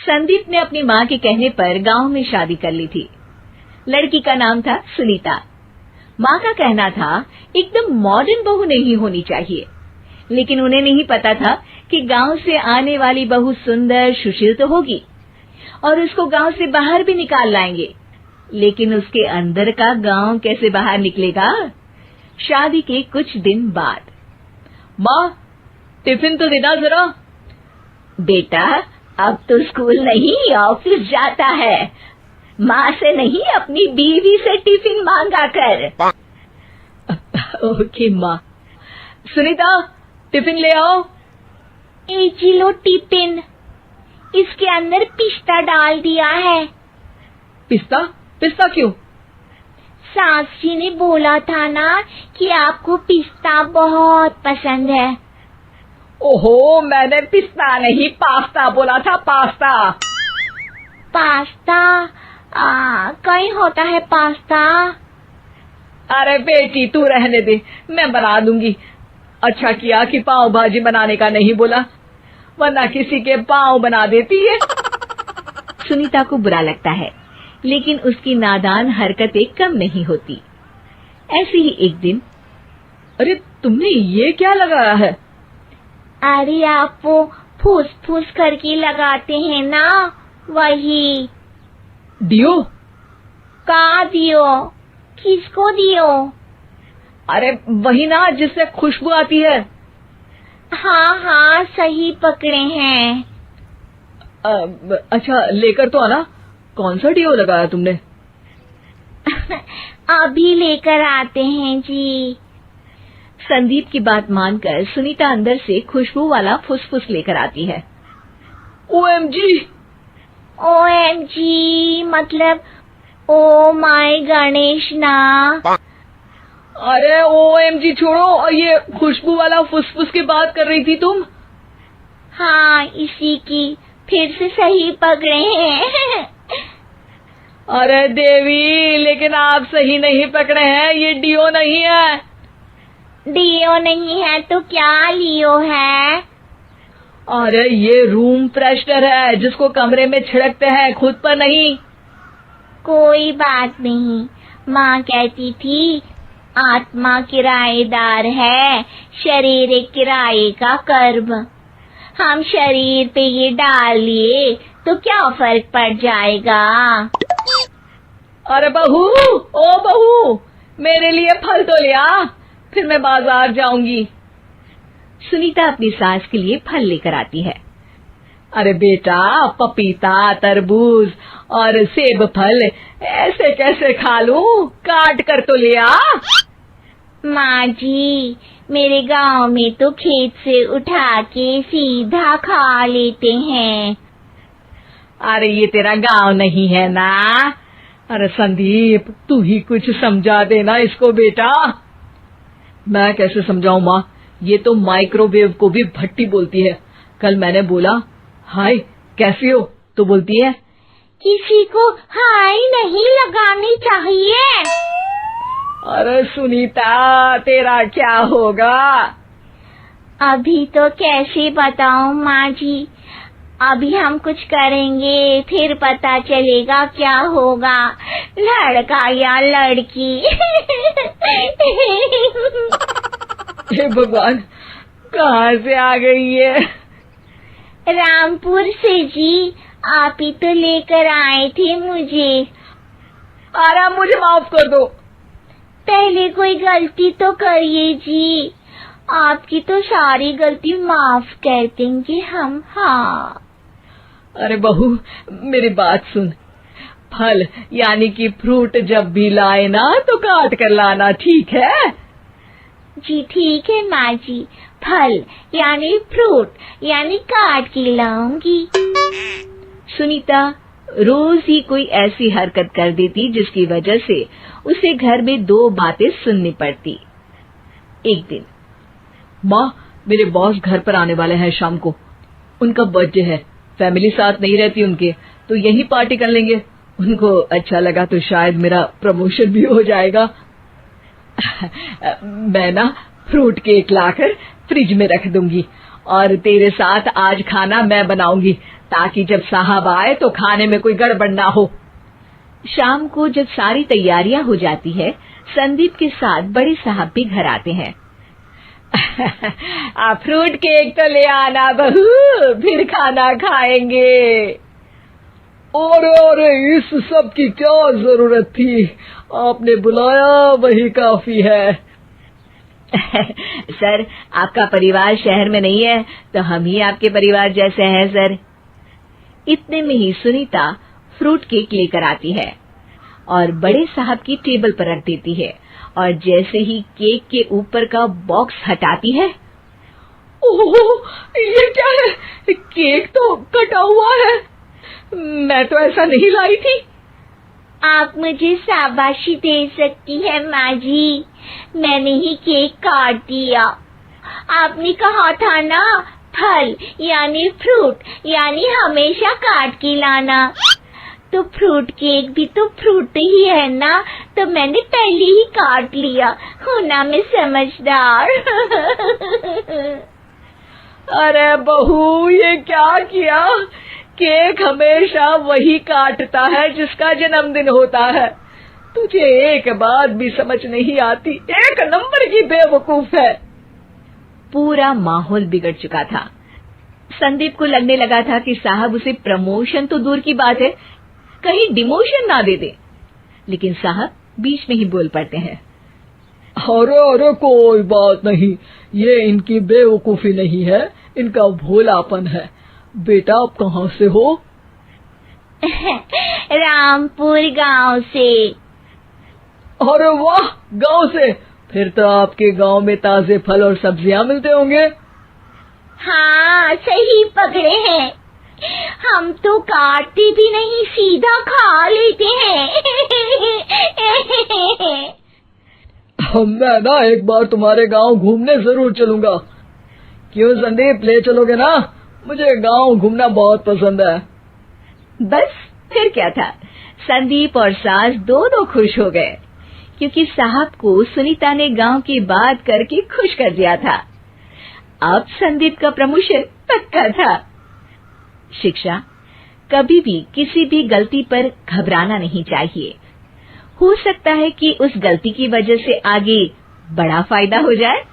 संदीप ने अपनी माँ के कहने पर गांव में शादी कर ली थी। लड़की का नाम था सुनीता। माँ का कहना था एकदम मॉडर्न बहू नहीं होनी चाहिए, लेकिन उन्हें नहीं पता था कि गांव से आने वाली बहू सुंदर सुशील तो होगी और उसको गांव से बाहर भी निकाल लाएंगे, लेकिन उसके अंदर का गांव कैसे बाहर निकलेगा। शादी के कुछ दिन बाद, माँ टिफिन तो देना जरा। बेटा अब तो स्कूल नहीं ऑफिस जाता है, माँ से नहीं अपनी बीवी से टिफिन मांगा कर। ओके माँ। सुनीता टिफिन ले आओ। जी लो टिफिन, इसके अंदर पिस्ता डाल दिया है। पिस्ता? पिस्ता क्यों? सास जी ने बोला था ना कि आपको पिस्ता बहुत पसंद है। ओहो, मैंने पिस्ता नहीं पास्ता बोला था, पास्ता। पास्ता? कहीं होता है पास्ता? अरे बेटी तू रहने दे, मैं बना दूंगी। अच्छा किया कि पाव भाजी बनाने का नहीं बोला, वरना किसी के पाव बना देती है। सुनीता को बुरा लगता है, लेकिन उसकी नादान हरकतें कम नहीं होती। ऐसे ही एक दिन, अरे तुमने ये क्या लगाया है? अरे आप वो फूस फूस करके लगाते हैं ना, वही। डियो? का दियो? किसको दियो? अरे वही ना जिससे खुशबू आती है। हाँ सही पकड़े हैं। अच्छा लेकर तो आना। कौन सा डियो लगाया तुमने? अभी लेकर आते हैं जी। संदीप की बात मानकर सुनीता अंदर से खुशबू वाला फुसफुस लेकर आती है। ओएमजी! ओएमजी मतलब ओ माय गणेश ना। अरे ओएमजी छोड़ो, और ये खुशबू वाला फुसफुस की बात कर रही थी तुम? हाँ इसी की, फिर से सही पकड़े हैं। अरे देवी, लेकिन आप सही नहीं पकड़े हैं, ये डियो नहीं है। डियो नहीं है तो क्या लियो है? अरे ये रूम फ्रेशनर है, जिसको कमरे में छिड़कते हैं, खुद पर नहीं। कोई बात नहीं, माँ कहती थी आत्मा किराएदार है, शरीर एक किराए का कर्म। हम शरीर पे ये डाल लिए तो क्या फर्क पड़ जाएगा। अरे बहू, ओ बहू, मेरे लिए फल तो ले आ, फिर मैं बाजार जाऊंगी। सुनीता अपनी सास के लिए फल लेकर आती है। अरे बेटा, पपीता, तरबूज और सेब फल ऐसे कैसे खा लूं? काट कर तो ले आ। माँ जी, मेरे गांव में तो खेत से उठा के सीधा खा लेते हैं। अरे ये तेरा गांव नहीं है ना। अरे संदीप, तू ही कुछ समझा देना इसको बेटा। मैं कैसे समझाऊं माँ, ये तो माइक्रोवेव को भी भट्टी बोलती है। कल मैंने बोला हाय कैसी हो, तो बोलती है किसी को हाय नहीं लगानी चाहिए। अरे सुनीता, तेरा क्या होगा? अभी तो कैसे बताऊं माँ जी, अभी हम कुछ करेंगे फिर पता चलेगा क्या होगा, लड़का या लड़की। हे भगवान, कहाँ से आ गई है? रामपुर से जी, आप ही तो लेकर आए थे मुझे। अरे मुझे माफ कर दो। पहले कोई गलती तो करिए जी, आपकी तो सारी गलती माफ कर देंगे हम। हाँ अरे बहू, मेरी बात सुन। फल यानी कि फ्रूट जब भी लाए ना तो काट कर लाना, ठीक है? जी ठीक है माँ जी, फल यानी फ्रूट यानी काट के लाऊंगी। सुनीता रोज ही कोई ऐसी हरकत कर देती जिसकी वजह से उसे घर में दो बातें सुननी पड़ती। एक दिन, माँ, मेरे बॉस घर पर आने वाले हैं शाम को। उनका बर्थडे है, फैमिली साथ नहीं रहती उनके, तो यही पार्टी कर लेंगे। उनको अच्छा लगा तो शायद मेरा प्रमोशन भी हो जाएगा। मैं ना फ्रूट केक लाकर फ्रिज में रख दूंगी और तेरे साथ आज खाना मैं बनाऊंगी, ताकि जब साहब आए तो खाने में कोई गड़बड़ ना हो। शाम को जब सारी तैयारियां हो जाती है, संदीप के साथ बड़े साहब भी घर आते हैं। फ्रूट केक तो ले आना बहू, फिर खाना खाएंगे। अरे इस सब की क्या जरूरत थी, आपने बुलाया वही काफी है। सर, आपका परिवार शहर में नहीं है तो हम ही आपके परिवार जैसे हैं सर। इतने में ही सुनीता फ्रूट केक लेकर आती है और बड़े साहब की टेबल पर रख देती है, और जैसे ही केक के ऊपर का बॉक्स हटाती है, ओह, ये क्या है? केक तो कटा हुआ है। मैं तो ऐसा नहीं लाई थी। आप मुझे शाबाशी दे सकती है माँ जी, मैंने ही केक काट दिया। आपने कहा था ना, फल यानी फ्रूट यानी हमेशा काट के लाना, तो फ्रूट केक भी तो फ्रूट ही है ना, तो मैंने पहले ही काट लिया। हूँ ना मैं समझदार। अरे बहू, ये क्या किया? केक हमेशा वही काटता है जिसका जन्मदिन होता है। तुझे एक बात भी समझ नहीं आती, एक नंबर की बेवकूफ है। पूरा माहौल बिगड़ चुका था। संदीप को लगने लगा था कि साहब उसे प्रमोशन तो दूर की बात है, कहीं डिमोशन ना दे दे, लेकिन साहब बीच में ही बोल पड़ते हैं। अरे कोई बात नहीं, ये इनकी बेवकूफी नहीं है, इनका भोलापन है। बेटा आप कहाँ से हो? रामपुर गांव से। अरे वाह, गांव से? फिर तो आपके गांव में ताजे फल और सब्जियां मिलते होंगे। हाँ, सही पकड़े हैं। हम तो काटते भी नहीं, सीधा खा लेते हैं। मैं ना एक बार तुम्हारे गांव घूमने जरूर चलूंगा। क्यों संदीप, ले चलोगे ना? मुझे गांव घूमना बहुत पसंद है। बस फिर क्या था, संदीप और सास दोनों खुश हो गए, क्योंकि साहब को सुनीता ने गांव की बात करके खुश कर दिया था। अब संदीप का प्रमोशन पक्का था। शिक्षा, कभी भी किसी भी गलती पर घबराना नहीं चाहिए। हो सकता है कि उस गलती की वजह से आगे बड़ा फायदा हो जाए।